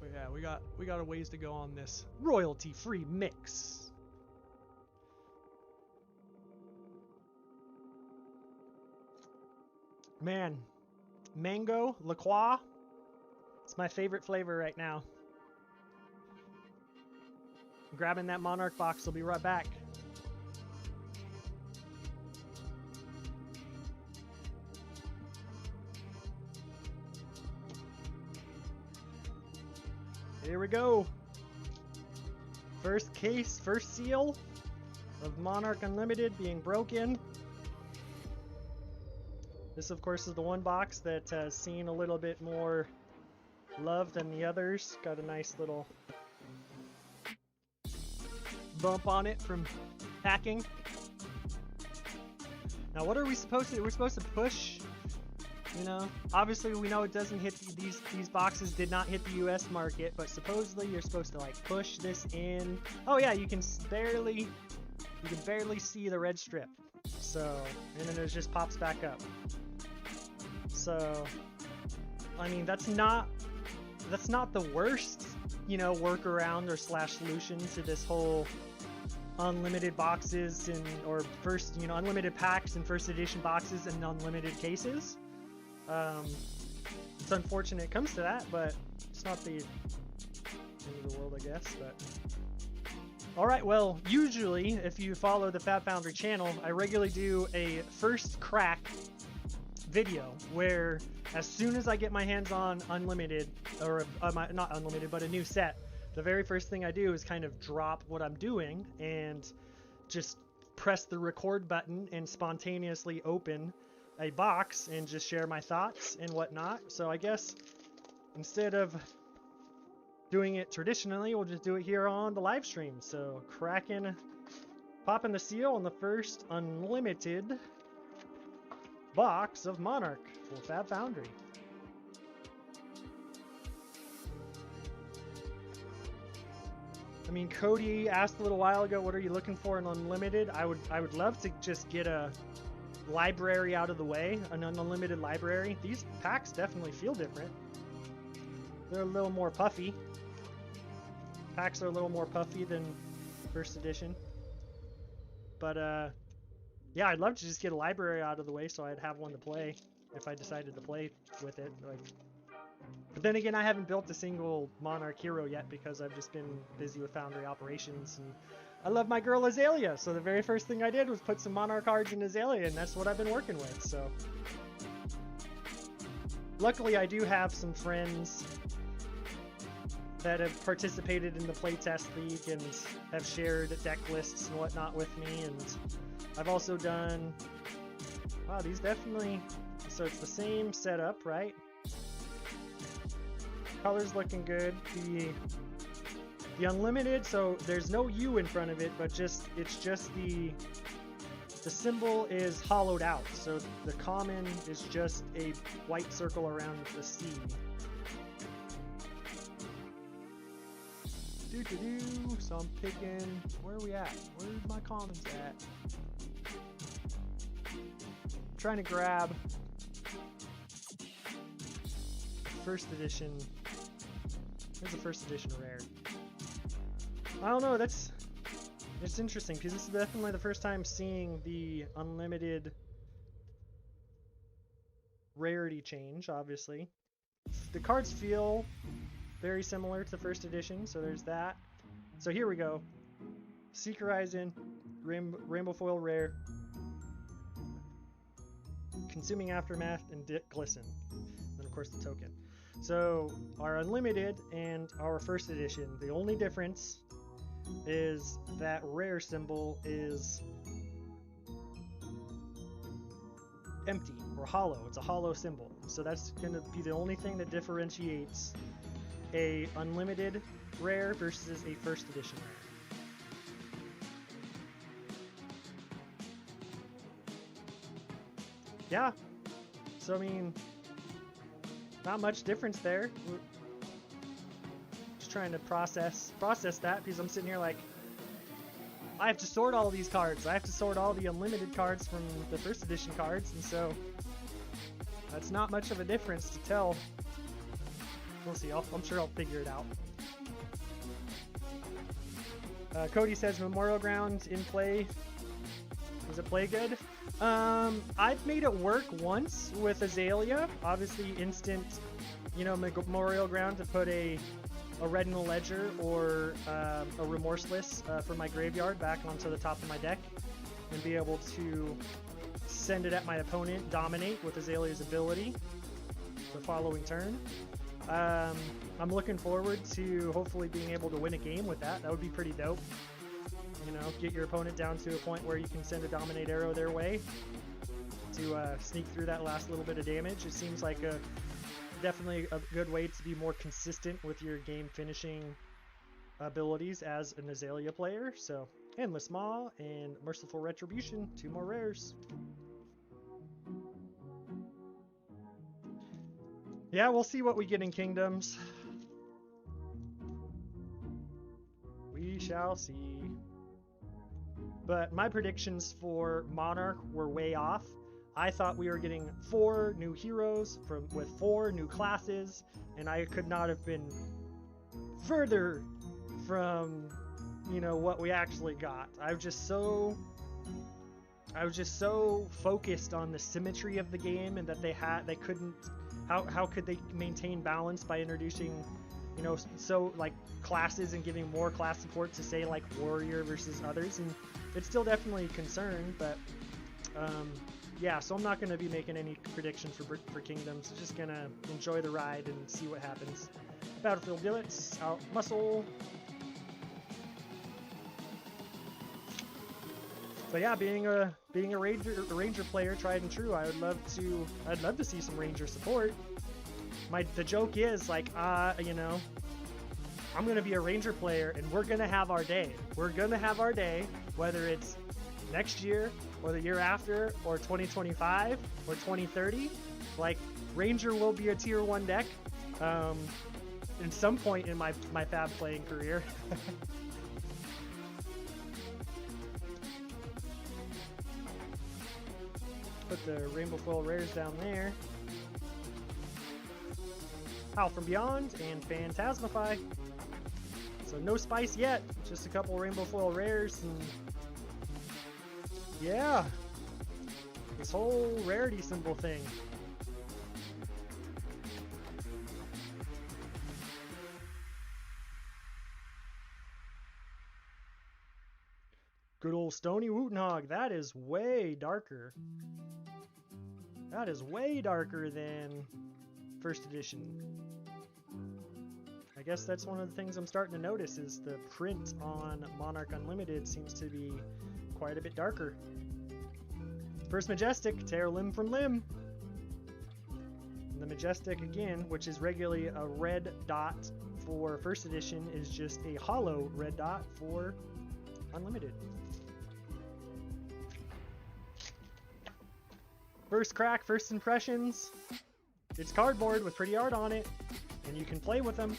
But yeah, we got a ways to go on this royalty-free mix. Man, mango La Croix, it's my favorite flavor right now. I'm grabbing that Monarch box, I'll be right back. Here we go. First case, first seal of Monarch Unlimited being broken. This, of course, is the one box that has seen a little bit more love than the others. Got a nice little bump on it from packing. Now, what are we supposed to do? We're supposed to push, you know? Obviously, we know it doesn't hit these boxes did not hit the U.S. market, but supposedly you're supposed to, like, push this in. Oh, yeah, you can barely see the red strip. So, and then it just pops back up. So, I mean, that's not the worst, you know, workaround or slash solution to this whole unlimited boxes and or first, you know, unlimited packs and first edition boxes and unlimited cases. It's unfortunate it comes to that, but it's not the end of the world, I guess. But all right, well, usually if you follow the FaB Foundry channel, I regularly do a first crack video where as soon as I get my hands on unlimited, or not unlimited, but a new set, the very first thing I do is kind of drop what I'm doing and just press the record button and spontaneously open a box and just share my thoughts and whatnot. So I guess instead of doing it traditionally, we'll just do it here on the live stream. So popping the seal on the first unlimited box of Monarch for FaB Foundry. I mean, Cody asked a little while ago, what are you looking for in unlimited? I would love to just get a library out of the way, an unlimited library. These packs definitely feel different. They're a little more puffy. Packs are a little more puffy than first edition. But yeah, I'd love to just get a library out of the way so I'd have one to play if I decided to play with it. But then again, I haven't built a single Monarch hero yet because I've just been busy with Foundry operations, and I love my girl Azalea, so the very first thing I did was put some Monarch cards in Azalea, and that's what I've been working with. So luckily I do have some friends that have participated in the playtest league and have shared deck lists and whatnot with me, and I've also done, wow, these definitely, so it's the same setup, right? Color's looking good. The unlimited, so there's no U in front of it, but it's just the the symbol is hollowed out, so the common is just a white circle around the C. So I'm picking, where are we at? Where's my commons at? I'm trying to grab First Edition. Here's a First Edition rare. I don't know, it's interesting because this is definitely the first time seeing the unlimited rarity change, obviously. The cards feel very similar to First Edition, so there's that. So here we go. Seeker Horizon, Rainbow Foil Rare, Consuming Aftermath, and Glisten. Then of course the token. So our unlimited and our First Edition, the only difference is that rare symbol is empty or hollow. It's a hollow symbol. So that's going to be the only thing that differentiates a unlimited rare versus a First Edition rare. Yeah. So I mean, not much difference there. Just trying to process that because I'm sitting here like, I have to sort all these cards. I have to sort all the unlimited cards from the First Edition cards, and so that's not much of a difference to tell. We'll see. I'm sure I'll figure it out. Cody says Memorial Ground in play. Does it play good? I've made it work once with Azalea. Obviously, instant, Memorial Ground to put a Retinal Ledger or a Remorseless from my graveyard back onto the top of my deck and be able to send it at my opponent, dominate with Azalea's ability the following turn. I'm looking forward to hopefully being able to win a game with that. That would be pretty dope. Get your opponent down to a point where you can send a Dominate arrow their way to sneak through that last little bit of damage. It seems like definitely a good way to be more consistent with your game finishing abilities as an Azalea player. So, Endless Maw and Merciful Retribution, 2 more rares. Yeah, we'll see what we get in Kingdoms. We shall see. But my predictions for Monarch were way off. I thought we were getting 4 new heroes with 4 new classes, and I could not have been further from, what we actually got. I was just so focused on the symmetry of the game and that they couldn't. How could they maintain balance by introducing, so like classes and giving more class support to say like Warrior versus others, and it's still definitely a concern, but yeah, so I'm not going to be making any predictions for Kingdoms. Just going to enjoy the ride and see what happens. Battlefield Billets, out Muscle. But yeah, being a Ranger player, tried and true, I'd love to see some Ranger support. The joke is like, I'm gonna be a Ranger player and we're gonna have our day. We're gonna have our day, whether it's next year or the year after or 2025 or 2030. Like, Ranger will be a tier 1 deck in some point in my FaB playing career. Put the Rainbow Foil rares down there. Howl from Beyond and Phantasmify. So no spice yet, just a couple Rainbow Foil rares, and yeah, this whole rarity symbol thing. Good old Stony Wootenhog, that is way darker. That is way darker than First Edition. I guess that's one of the things I'm starting to notice is the print on Monarch Unlimited seems to be quite a bit darker. First Majestic, tear limb from limb. And the Majestic again, which is regularly a red dot for First Edition, is just a hollow red dot for Unlimited. First crack, first impressions. It's cardboard with pretty art on it, and you can play with them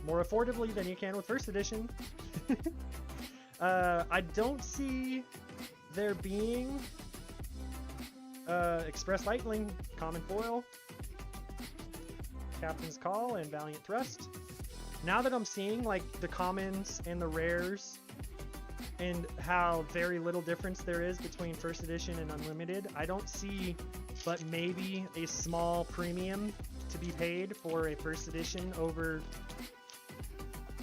more affordably than you can with First Edition. I don't see there being Express Lightning, Common Foil, Captain's Call, and Valiant Thrust. Now that I'm seeing like the commons and the rares and how very little difference there is between First Edition and Unlimited, I don't see but maybe a small premium to be paid for a First Edition over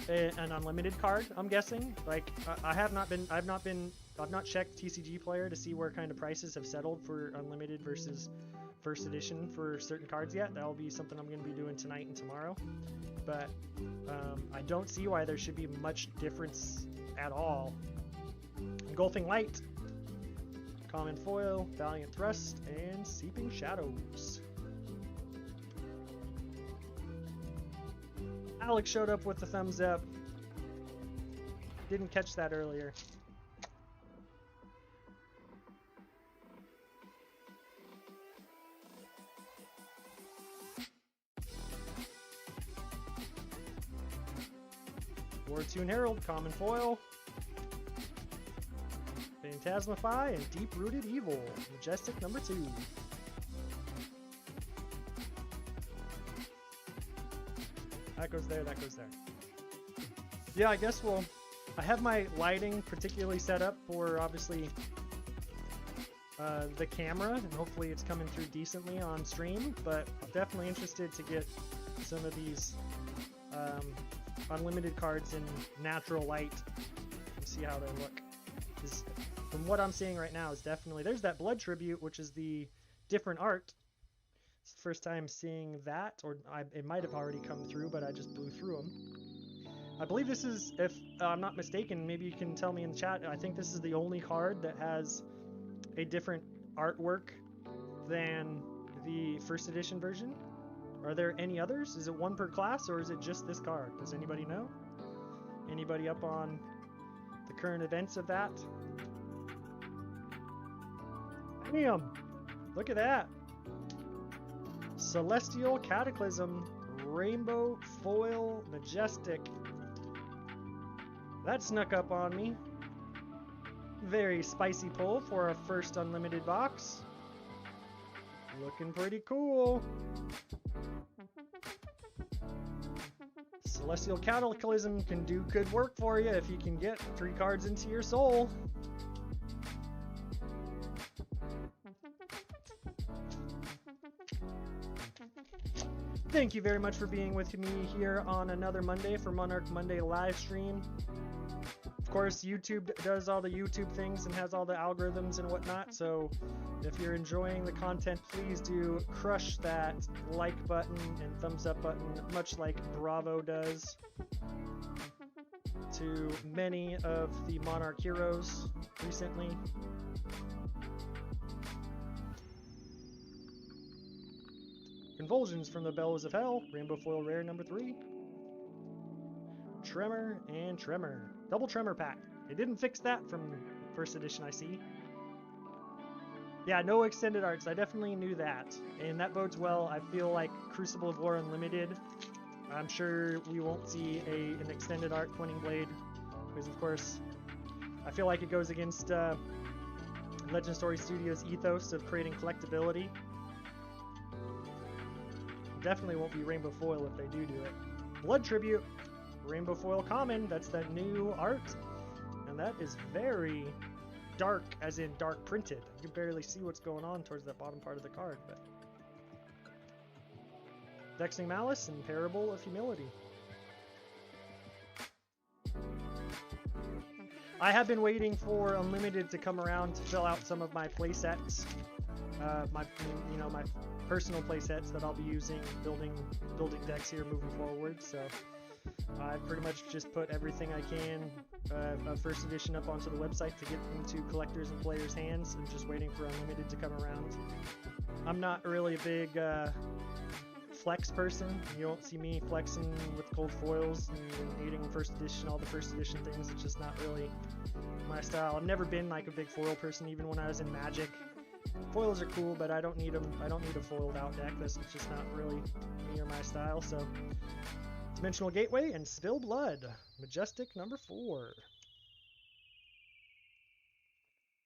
an Unlimited card. I'm guessing. Like I've not checked TCG Player to see where kind of prices have settled for Unlimited versus First Edition for certain cards yet. That'll be something I'm going to be doing tonight and tomorrow. But I don't see why there should be much difference at all. Engulfing Light, Common Foil, Valiant Thrust, and Seeping Shadows. Alex showed up with the thumbs up. Didn't catch that earlier. Wartune Herald, Common Foil, Phantasmify, and Deep-Rooted Evil, Majestic number 2. That goes there, that goes there. Yeah, I guess I have my lighting particularly set up for, obviously, the camera, and hopefully it's coming through decently on stream, but I'm definitely interested to get some of these Unlimited cards in natural light and see how they look. Because from what I'm seeing right now is definitely, there's that Blood Tribute, which is the different art. It's the first time seeing that, or it might have already come through, but I just blew through them. I believe this is, if I'm not mistaken, maybe you can tell me in the chat, I think this is the only card that has a different artwork than the First Edition version. Are there any others? Is it one per class, or is it just this card? Does anybody know? Anybody up on the current events of that? Damn! Look at that! Celestial Cataclysm, Rainbow Foil Majestic. That snuck up on me. Very spicy pull for a first Unlimited box. Looking pretty cool. Celestial Cataclysm can do good work for you if you can get 3 cards into your soul. Thank you very much for being with me here on another Monday for Monarch Monday live stream. Of course, YouTube does all the YouTube things and has all the algorithms and whatnot, so if you're enjoying the content, please do crush that like button and thumbs up button, much like Bravo does to many of the Monarch heroes recently. Convulsions from the Bellows of Hell, Rainbow Foil Rare number 3. Tremor and Tremor. Double Tremor pack. They didn't fix that from First Edition, I see. Yeah, no extended arts. I definitely knew that. And that bodes well. I feel like Crucible of War Unlimited, I'm sure we won't see an extended art Twinning Blade. Because, of course, I feel like it goes against Legend Story Studios' ethos of creating collectability. Definitely won't be Rainbow Foil if they do it. Blood Tribute. Rainbow Foil Common, that's that new art, and that is very dark, as in dark printed. You can barely see what's going on towards that bottom part of the card, but Vexing Malice and Parable of Humility. I have been waiting for Unlimited to come around to fill out some of my playsets, my personal playsets that I'll be using building decks here moving forward. So I've pretty much just put everything I can of First Edition up onto the website to get into collectors and players' hands. I'm just waiting for Unlimited to come around. I'm not really a big flex person. You won't see me flexing with cold foils and eating First Edition, all the First Edition things. It's just not really my style. I've never been like a big foil person, even when I was in Magic. Foils are cool, but I don't need them. I don't need a foiled out deck. That's just not really me or my style. So, Dimensional Gateway and Spill Blood, Majestic number 4.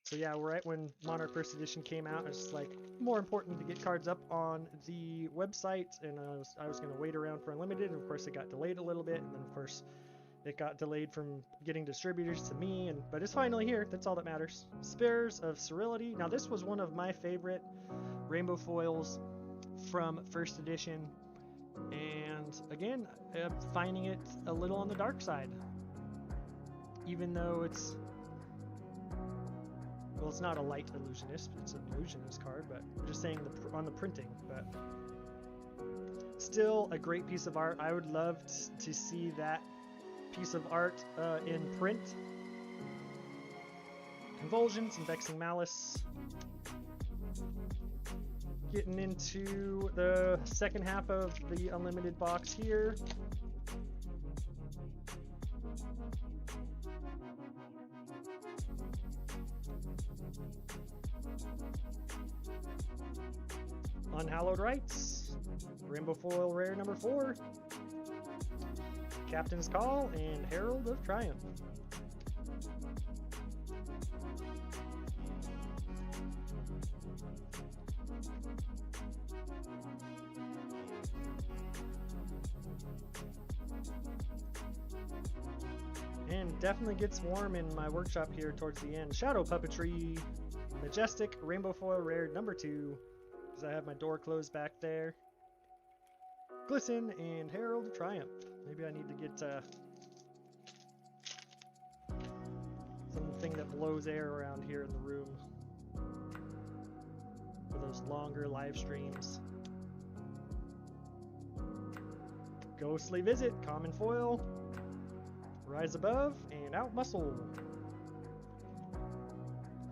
So yeah, right when Monarch First Edition came out, it's like more important to get cards up on the website, and I was going to wait around for Unlimited, and of course it got delayed a little bit, and then of course it got delayed from getting distributors to me, but it's finally here. That's all that matters. Spears of Sterility. Now this was one of my favorite rainbow foils from First Edition, and again, I'm finding it a little on the dark side, even though it's, well, it's not a light illusionist, it's an illusionist card, but I'm just saying on the printing, but still a great piece of art. I would love to see that piece of art in print. Convulsions and Vexing Malice. Getting into the second half of the Unlimited box here. Unhallowed Rites, Rainbow Foil Rare number 4, Captain's Call, and Herald of Triumph. And definitely gets warm in my workshop here towards the end. Shadow Puppetry, Majestic Rainbow Foil Rare number 2. I have my door closed back there. Glisten and Herald of Triumph. Maybe I need to get something that blows air around here in the room for those longer live streams. Ghostly Visit, Common Foil, Rise Above, and Out Muscle.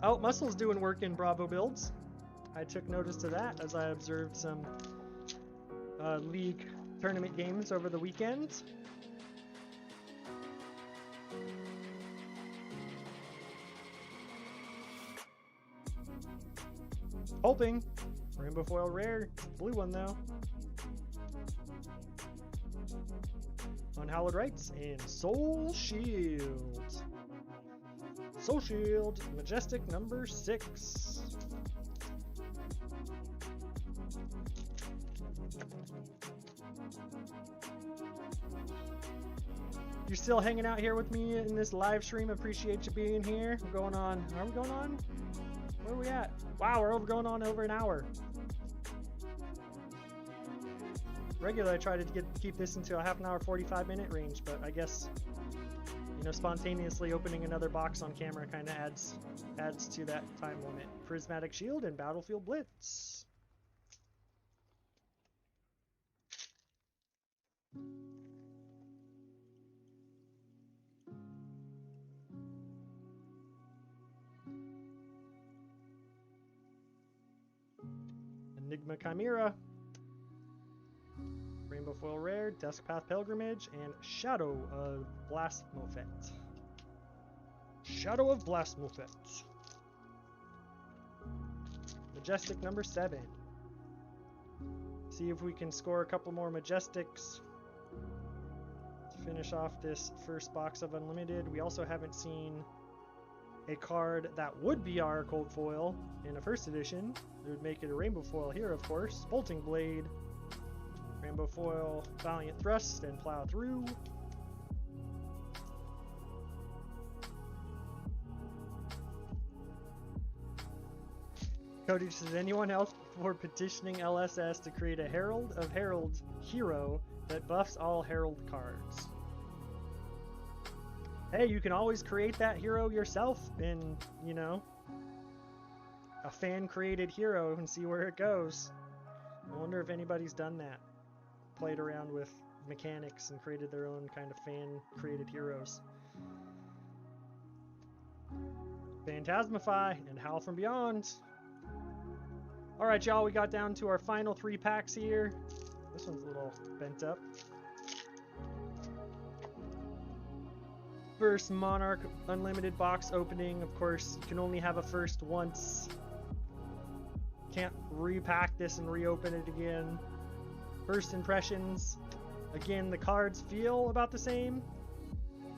Out Muscle's doing work in Bravo builds. I took notice of that as I observed some league tournament games over the weekend. Hoping. Rainbow Foil Rare. Blue one though. Unhallowed Rites and Soul Shield. Soul Shield. Majestic number 6. You're still hanging out here with me in this live stream. Appreciate you being here. We're going on. Are we going on? Where are we at? Wow, we're going on over an hour. Regularly, I try to keep this into a half an hour, 45-minute range, but I guess, you know, spontaneously opening another box on camera kind of adds to that time limit. Prismatic Shield and Battlefield Blitz. Enigma Chimera, Rainbow Foil Rare, Duskpath Pilgrimage, and Shadow of Blasphemophet. Shadow of Blasphemophet. Majestic number 7. See if we can score a couple more Majestics to finish off this first box of Unlimited. We also haven't seen a card that would be our cold foil in a First Edition. It would make it a Rainbow Foil here, of course. Bolting Blade, Rainbow Foil, Valiant Thrust, and Plow Through. Cody says, anyone else for petitioning LSS to create a Herald of Heralds hero that buffs all Herald cards? Hey, you can always create that hero yourself in, you know, a fan-created hero and see where it goes. I wonder if anybody's done that. Played around with mechanics and created their own kind of fan-created heroes. Phantasmify and Howl from Beyond. Alright, y'all, we got down to our final 3 packs here. This one's a little bent up. First Monarch Unlimited box opening. Of course, you can only have a first once. Can't repack this and reopen it again. First impressions. Again, the cards feel about the same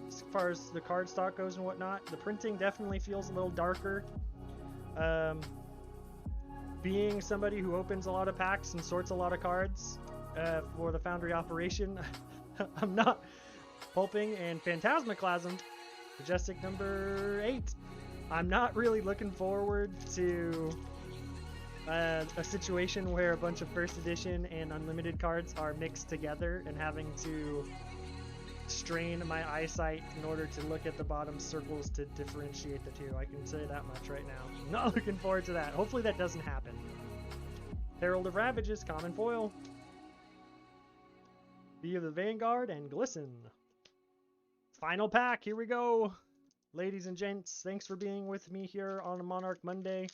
as far as the card stock goes and whatnot. The printing definitely feels a little darker. Being somebody who opens a lot of packs and sorts a lot of cards for the Foundry operation, I'm not pulping. And Phantasmaclasm, Majestic number 8. I'm not really looking forward to a situation where a bunch of First Edition and Unlimited cards are mixed together and having to strain my eyesight in order to look at the bottom circles to differentiate the two. I can say that much right now. Not looking forward to that. Hopefully that doesn't happen. Herald of Ravages, common foil. Be of the Vanguard and Glisten. Final pack, here we go. Ladies and gents, thanks for being with me here on a Monarch Monday.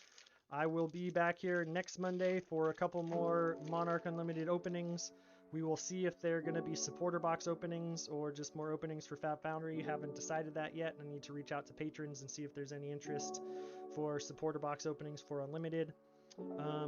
I will be back here next Monday for a couple more Monarch Unlimited openings. We will see if they're going to be supporter box openings or just more openings for FaB Foundry. Haven't decided that yet. I need to reach out to patrons and see if there's any interest for supporter box openings for Unlimited.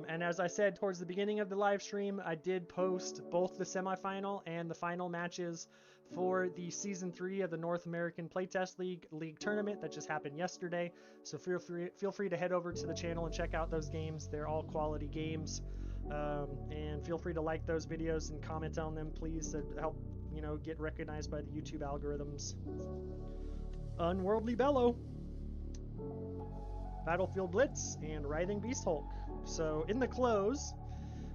And as I said towards the beginning of the live stream, I did post both the semifinal and the final matches for the Season 3 of the North American Playtest League tournament that just happened yesterday. So feel free to head over to the channel and check out those games. They're all quality games. And feel free to like those videos and comment on them, please, to help, get recognized by the YouTube algorithms. Unworldly Bellow, Battlefield Blitz, and Writhing Beast Hulk. So in the close,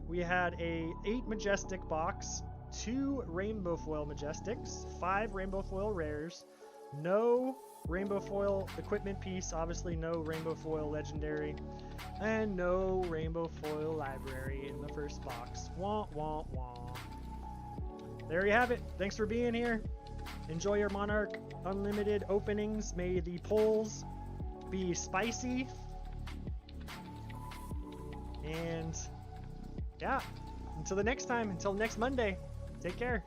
we had a 8 Majestic box, 2 Rainbow Foil Majestics, 5 Rainbow Foil Rares, no Rainbow Foil Equipment Piece, obviously no Rainbow Foil Legendary, and no Rainbow Foil Library in the first box. Wah, wah, wah. There you have it. Thanks for being here. Enjoy your Monarch Unlimited openings. May the polls be spicy. And yeah, until the next time, until next Monday, take care.